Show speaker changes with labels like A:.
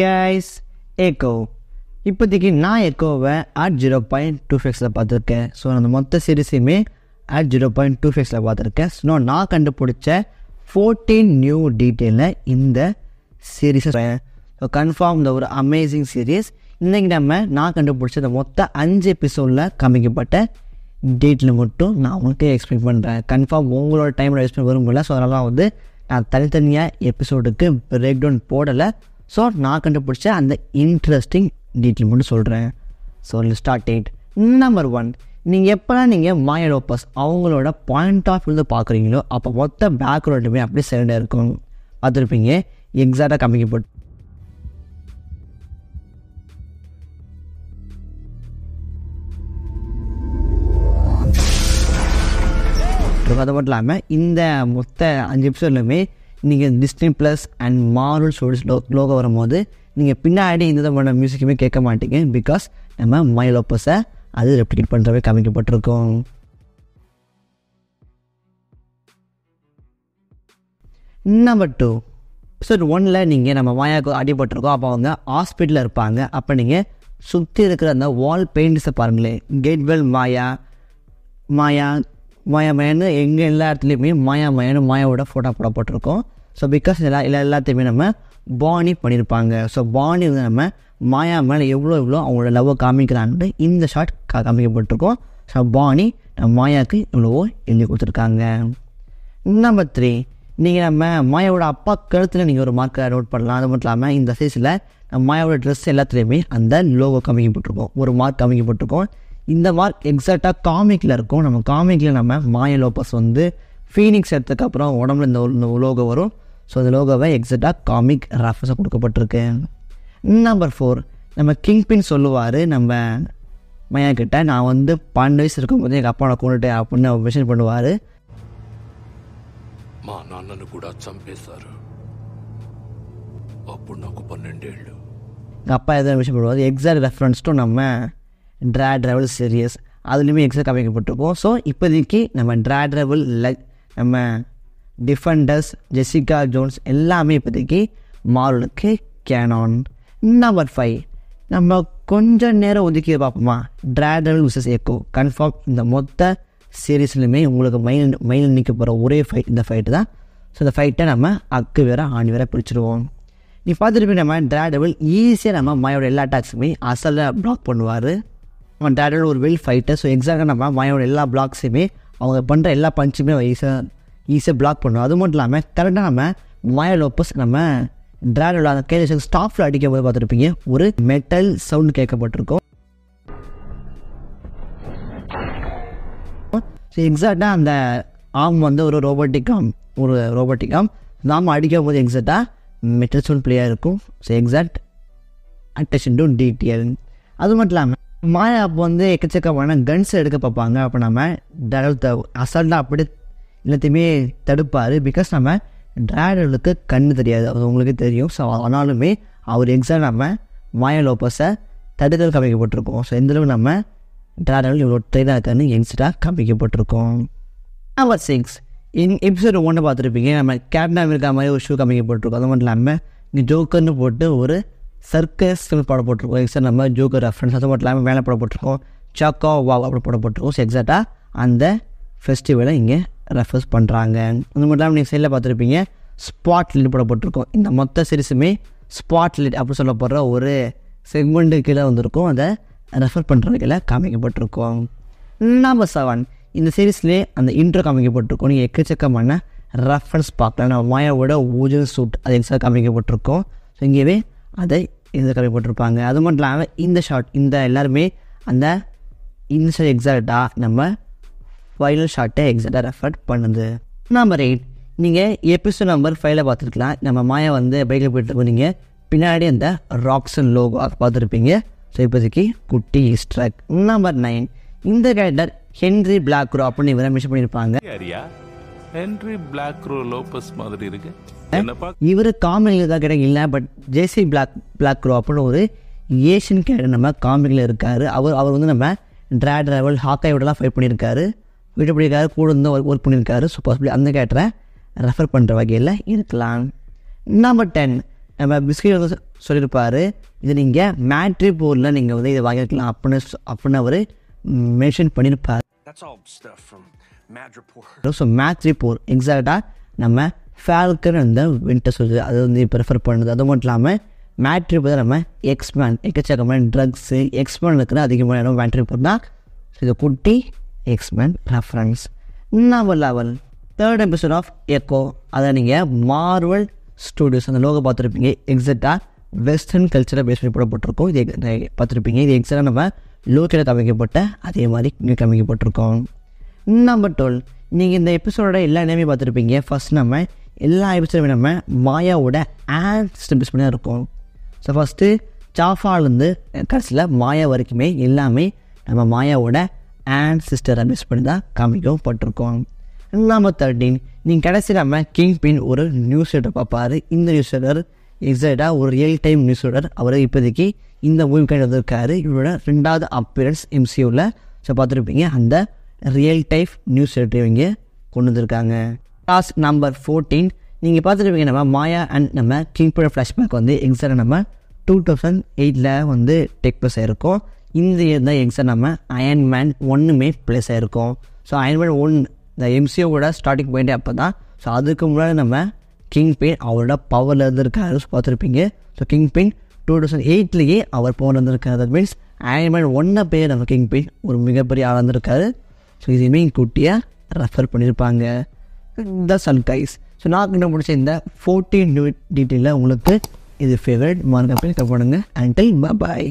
A: Guys, echo இப்போதைக்கு நான் எக்கோவை at 0.25 பார்த்துருக்கேன். ஸோ அந்த மொத்த சீரிஸையுமே at 0.25 பார்த்துருக்கேன். ஸோ நான் கண்டுபிடிச்ச 14 நியூ டீட்டெயிலில் இந்த சீரீஸை ஸோ கன்ஃபார்ம் இந்த ஒரு அமேசிங் சீரீஸ். இன்றைக்கி நான் கண்டுபிடிச்ச இந்த மொத்த 5 எபிசோடில் காமிக்கப்பட்ட டேட்டில் மட்டும் நான் உங்களுக்கு எக்ஸ்பிளைன் பண்ணுறேன். கன்ஃபார்ம் உங்களோட டைமில் எக்ஸ்பிளைன் வரும்ல. ஸோ அதெல்லாம் நான் தனித்தனியாக எபிசோடுக்கு பிரேக் டவுன் போடலை. ஸோ நான் கண்டுபிடிச்ச அந்த இன்ட்ரெஸ்டிங் டீட்டெயில் மட்டும் சொல்கிறேன். So start date number 1. நீங்கள் எப்போலாம் நீங்கள் மாயா லோபஸ் அவங்களோட பாயிண்ட் ஆஃப் வியூ பார்க்குறீங்களோ அப்போ மொத்த பேக்ரவுண்டுமே அப்படியே சைலண்டாக இருக்கும். பார்த்துருப்பீங்க எக்ஸாக்டாக காமிக்கப்பட்டு. அது மட்டும் இல்லாமல் இந்த மொத்த 5 எபிசோட்லையுமே நீங்கள் Disney plus and Marvel studios logo வரும்போது நீங்கள் பின்னாடி இந்த விதமான மியூசிக்குமே கேட்க மாட்டீங்க. பிகாஸ் நம்ம மாயா லோபஸை அது ரெப்ளிகேட் பண்ணுறவே காமிக்கப்பட்டிருக்கோம். நம்பர் 2, எபிசோட் 1ல் நீங்கள் நம்ம மாயாவுக்கு அடிபட்டிருக்கோம். அப்போ அவங்க ஹாஸ்பிட்டலில் இருப்பாங்க. அப்போ நீங்கள் சுற்றி இருக்கிற அந்த வால் பெயிண்ட்ஸை பாருங்களேன். கேட்வெல் மாயா மாயா மாயா மயன்னு எங்கள் எல்லா இடத்துலையுமே மாயா மயன்னு மாயாவோட ஃபோட்டோ போடப்பட்டிருக்கோம். ஸோ பிகாஸ் எல்லாத்தையுமே நம்ம பானி பண்ணியிருப்பாங்க. ஸோ பானி நம்ம மாயா மேலே எவ்வளோ அவங்களோட லவ்வை காமிக்கிறாங்கன்னு இந்த ஷார்ட் காமிக்கப்பட்டிருக்கோம். ஸோ பானி நம்ம மாயாவுக்கு எவ்வளவோ எழுதி கொடுத்துருக்காங்க. நம்பர் 3, நீங்கள் நம்ம மாயாவோட அப்பா கழுத்தில் நீங்கள் ஒரு மார்க்கை நோட் பண்ணலாம். அது மட்டும் இல்லாமல் இந்த சைஸில் நம்ம மாயாவோட ட்ரெஸ் எல்லாத்துலேயுமே அந்த லோகோ காமிக்கப்பட்டிருக்கோம். ஒரு மார்க் காமிக்கப்பட்டிருக்கோம். இந்த மார்க் எக்ஸாக்டாக காமிக்கில் இருக்கும். நம்ம காமிக்கில் நம்ம மாயா லோபஸ் ஃபீனிக்ஸ் எடுத்ததுக்கப்புறம் உடம்புல இந்த லோகோ வரும். ஸோ இந்த லோகோவை எக்ஸாக்டாக காமிக் ரெஃபரன்ஸாக கொடுக்கப்பட்டிருக்கு. நம்பர் 4, நம்ம கிங்பின் சொல்லுவார் நம்ம மாயா கிட்ட, நான் 12 வயசு இருக்கும்போது எங்கள் அப்பாவை கொண்டுட்டேன் அப்படின்னு மென்ஷன் பண்ணுவார்.
B: మా నాన్నను కూడా చంపేశారు. అప్పుడు నాకు 12 ఏళ్ళు.
A: எங்கள் அப்பா எதாவது விஷயம் பண்ணுவார். எக்ஸாக்ட் ரெஃபரன்ஸ் டு நம்ம ட்ராட் சீரியஸ் அதுலேயுமே எக்ஸாக்ட் காமிக்கப்பட்டிருக்கோம். ஸோ இப்போதைக்கு நம்ம ட்ராட் நம்ம டிஃபெண்டர்ஸ் ஜெசிகா ஜோன்ஸ் எல்லாமே இப்போதைக்கு மார்வலுக்கு கேனான். நம்பர் 5, நம்ம கொஞ்சம் நேரம் ஒதுக்கி பார்ப்போமா. ட்ராட் விசஸ் எக்கோ கன்ஃபார்ம் இந்த மொத்த சீரீஸ்லையுமே உங்களுக்கு மைண்ட் நிற்க போகிற ஒரே ஃபைட் இந்த ஃபைட்டு தான். ஸோ இந்த ஃபைட்டை நம்ம அக்கு வேற ஆணி வேற பிடிச்சிடுவோம். நீ பார்த்துட்டு நம்ம ட்ராட் ஈஸியாக நம்ம மாயோட எல்லா அட்டாக்ஸுமே அசலில் பிளாக் பண்ணுவார். நம்ம ட்ராட் ஒரு வெல் ஃபைட்டர். ஸோ எக்ஸாக்டாக நம்ம மாயோட எல்லா பிளாக்ஸுமே அவங்க பண்ணுற எல்லா பஞ்சுமே ஈஸியாக பிளாக் பண்ணுவோம். அது மட்டும் இல்லாமல் கரெக்டாக நம்ம மாயா லோபஸ் நம்ம ட்ராடோட அந்த கையில் ஸ்டாஃபில் அடிக்கும் போது பார்த்துருப்பீங்க ஒரு மெட்டல் சவுண்ட் கேட்கப்பட்டிருக்கும். ஸோ எக்ஸாக்டாக அந்த ஆம் ஒரு ரோபோட்டிக் ஆம் நாம் அடிக்கும் போது எக்ஸாக்டாக மெட்டல் சவுண்ட் பிளேயாக இருக்கும். So exact attention to detail. அது மட்டும் இல்லாமல் மாயா அப்போ எக்கச்சக்கமான கன்ஸ் எடுக்க பார்ப்பாங்க. அப்போ நம்ம ட்ராடோல் அசால்ட்டாக அப்படி எல்லாத்தையுமே தடுப்பார். பிகாஸ் நம்ம ட்ராடோலுக்கு கண்ணு தெரியாது, அது உங்களுக்கு தெரியும். ஸோ ஆனாலுமே அவர் எக்ஸாக்ட் நம்ம மாயா லோபஸை தடுக்கல் காமிக்கப்பட்டிருக்கோம். ஸோ எந்தளவு நம்ம ட்ராடோல் இவ்வளோ ட்ரெயினாக இருக்கான்னு எக்ஸ்ட்ராக காமிக்கப்பட்டிருக்கோம். நம்பர் 6, எபிசோட் 1 பார்த்துருப்பீங்க. நம்ம கேப்டன் அமெரிக்கா மாதிரி ஒரு ஷூ காமிக்கப்பட்டிருக்கோம். அது மட்டும் இல்லாமல் இங்கே ஜோக்கர்னு போட்டு ஒரு சர்க்கஸ் போடப்பட்டிருக்கோம். எக்ஸாக்ட் நம்ம ஜோக்கர் ரெஃபரன்ஸ். அது மட்டும் இல்லாமல் மேலே போடப்பட்டிருக்கோம் சாக்கோ வா அப்படி போடப்பட்டிருக்கோம். ஸோ எக்ஸாக்டாக அந்த ஃபெஸ்டிவலை இங்கே ரெஃபர்ஸ் பண்ணுறாங்க. அது மட்டும் இல்லாமல் நீங்கள் சைடில் பார்த்துருப்பீங்க ஸ்பாட் லைட் போடப்பட்டிருக்கோம். இந்த மொத்த சீரிஸுமே ஸ்பாட் லைட் அப்படி சொல்லப்படுற ஒரு செக்மெண்ட்டு கீழே வந்திருக்கும். அதை ரெஃபர் பண்ணுறதுல காமிக்கப்பட்டிருக்கோம். நம்பர் 7, இந்த சீரீஸ்லேயே அந்த இன்ட்ரோ காமிக்கப்பட்டிருக்கோம். நீங்கள் எக்கச்சக்கமான ரெஃபரன்ஸ் பார்க்கலாம். நம்ம மாயாவோட ஊஜல் சூட் அது எக்ஸாக்ட் காமிக்கப்பட்டிருக்கோம். ஸோ இங்கேயே அதை இது காமிக்கப்பட்டிருப்பாங்க. அது மட்டும் இல்லாமல் இந்த ஷார்ட் இந்த எல்லாருமே அந்த இன்சைட் எக்ஸாக்டாக நம்ம ஃபைனல் ஷார்ட்டை எக்ஸாக்டாக ரெஃபர் பண்ணுது. நம்பர் 8, நீங்கள் எபிசோட் நம்பர் 5 பார்த்துருக்கலாம். நம்ம மாயா பைக்கில் போய்ட்டு நீங்கள் பின்னாடி அந்த ராக்ஸன் லோகோ பார்த்துருப்பீங்க. ஸோ இப்போதைக்கு குட்டி ஈஸ்டர். நம்பர் 9, இந்த கேரக்டர் ஹென்ரி பிளாக்ரோ அப்படின்னு இவரை மென்ஷன் பண்ணியிருப்பாங்க.
B: ஹென்ரி பிளாக்ரோ லோபஸ் மாதிரி இருக்கு.
A: இவர் காமெடியில் தான் கேட்டீங்க இல்லை, பட் ஜேசி பிளாக்ரோ அப்படின்னு ஒரு ஏஷியன் கேரக்டர் நம்ம காமெடியில் இருக்கார். அவர் நம்ம ட்ராட் ஹாக்காயோடலாம் ஃபைட் பண்ணியிருக்காரு. வீட்டு பண்ணியிருக்காரு, கூட ஒர்க் பண்ணியிருக்காரு. ஸோ பாசிபிளி அந்த கேரக்டரை ரெஃபர் பண்ணுற வகையில் இருக்கலாம். நம்பர் 10, நம்ம பிஸ்கெட் வந்து சொல்லியிருப்பார், இது நீங்கள் மேட்ரி போரில் நீங்கள் வந்து இதை வாங்கியிருக்கலாம் அப்படின்னு அவர் மென்ஷன் பண்ணியிருப்பார். ஸோ மேட்ரி போர் எக்ஸாக்டாக நம்ம ஃபால்கன் அந்த வின்டர் சோல்ஜர் அது வந்து ப்ரிஃபர் பண்ணுது. அது மட்டும் இல்லாமல் மேட்ரி போர் நம்ம எக்ஸ்மேன் எக்கச்சக்கமான ட்ரக்ஸு எக்ஸ்மேன் இருக்கிற அதிகமான இடம் மேட்ரி போர் தான். ஸோ இது குட்டி X Men reference. Number 11 third episode of Echo. அதை நீங்கள் மார்வல் ஸ்டூடியோஸ் அந்த லோகோ பார்த்துருப்பீங்க. எக்ஸாக்டாக வெஸ்டர்ன் கல்ச்சரை பேஸ் பண்ணி போடப்பட்டிருக்கோம். இது பார்த்துருப்பீங்க. இது எக்ஸாக்டாக நம்ம லோக்கில் காமிக்கப்பட்ட அதே மாதிரி இங்கே காமிக்கப்பட்டிருக்கோம். நம்பர் 12 நீங்கள் இந்த எபிசோடோட எல்லா நேமே பார்த்துருப்பீங்க. ஃபஸ்ட் நம்ம எல்லா எபிசோடுமே நம்ம மாயாவோட சிஸ்டம் பேஸ் பண்ணி தான் இருக்கும். ஸோ ஃபஸ்ட்டு சாஃபாலேருந்து கடைசியில் மாயா வரைக்குமே எல்லாமே நம்ம மாயாவோட சிஸ்டரை பேஸ் பண்ணி தான் காமிக்கப்பட்டிருக்கோம். நம்பர் 13 நீங்கள் கடைசியில் நம்ம கிங் பின் ஒரு நியூஸ் ரீடர் பார்ப்பார். இந்த நியூஸ் ரீடர் எக்ஸாக்டாக ஒரு ரியல் டைம் நியூஸ் ரீடர். அவர் இப்போதைக்கு இந்த மூவிக்காக வந்திருக்காரு. இவரோட 2வது அப்பியரன்ஸ் MCUவில். ஸோ பார்த்துருப்பீங்க அந்த ரியல் டைப் நியூஸ் ரீடர் இவங்க கொண்டு வந்திருக்காங்க. டாஸ்க் நம்பர் 14 நீங்கள் பார்த்துருப்பீங்க. நம்ம மாயா அண்ட் நம்ம கிங் பின் ஃப்ளாஷ்பேக் வந்து எக்ஸாக்டாக நம்ம 2008 வந்து டேக் ப்ளேஸ் ஆகிருக்கும். இந்த இயர் தான் எக்ஸாக்ட் நம்ம அயன்மேன் 1 ப்ளேஸ் ஆகிருக்கும். ஸோ அயன்மேன் 1 இந்த MCUவோட ஸ்டார்டிங் பாயிண்ட்டே அப்போ தான். ஸோ அதுக்கு முன்னாடி நம்ம கிங் பின் அவரோட பவரில் இருந்திருக்காரு. ஸோ பார்த்துருப்பீங்க. ஸோ கிங் பின் 2008 அவர் பவர் இருந்திருக்காரு. தட் மீன்ஸ் அயன்மேன் 1 பேர் நம்ம கிங் பின் ஒரு மிகப்பெரிய ஆளாக இருந்திருக்காரு. ஸோ இதுவுமே குட்டியாக ரெஃபர் பண்ணியிருப்பாங்க. That's all guys. ஸோ நான் கிட்ட முடிச்ச இந்த 14 நியூ டீட்டெயிலில் உங்களுக்கு இது ஃபேவரட் மார்க் பண்ணி பண்ணுங்கள். அண்டில் பாய்.